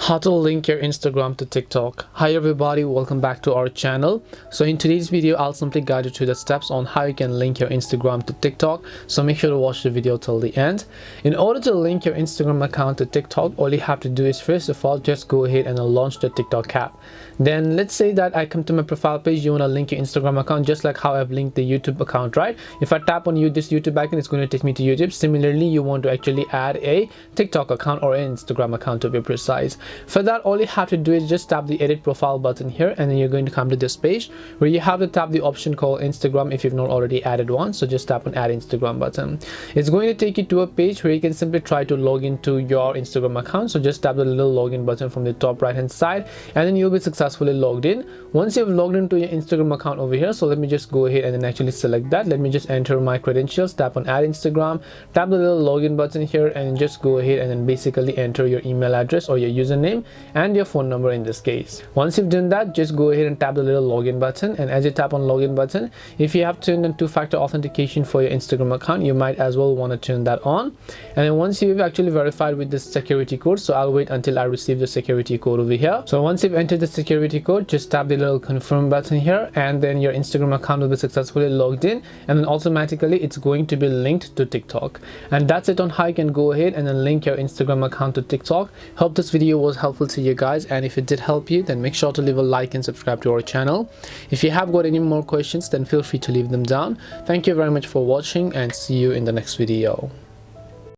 How to link your Instagram to TikTok. Hi everybody, welcome back to our channel. So in today's video, I'll simply guide you through the steps on how you can link your Instagram to TikTok. So make sure to watch the video till the end. In order to link your Instagram account to TikTok, all you have to do is first of all, just go ahead and launch the TikTok app. Then let's say that I come to my profile page, you want to link your Instagram account just like how I've linked the YouTube account, right? If I tap on this YouTube icon, it's going to take me to YouTube. Similarly, you want to actually add a TikTok account or an Instagram account to be precise. For that, all you have to do is just tap the edit profile button here, and then you're going to come to this page where you have to tap the option called Instagram if you've not already added one. So just tap on add Instagram button. It's going to take you to a page where you can simply try to log into your Instagram account. So just tap the little login button from the top right hand side, and then you'll be successfully logged in. Once you've logged into your Instagram account over here, so let me just go ahead and then actually select that. Let me just enter my credentials, tap on add Instagram, tap the little login button here, and just go ahead and then basically enter your email address or your username and your phone number in this case. Once you've done that, just go ahead and tap the little login button, and as you tap on login button, if you have turned on two-factor authentication for your Instagram account, you might as well want to turn that on. And then once you've actually verified with this security code, so I'll wait until I receive the security code over here. So once you've entered the security code, just tap the little confirm button here, and then your Instagram account will be successfully logged in, and then automatically it's going to be linked to TikTok. And that's it on how you can go ahead and then link your Instagram account to TikTok. Hope this video was helpful to you guys, and if it did help you, then make sure to leave a like and subscribe to our channel. If you have got any more questions, then feel free to leave them down. Thank you very much for watching, and see you in the next video.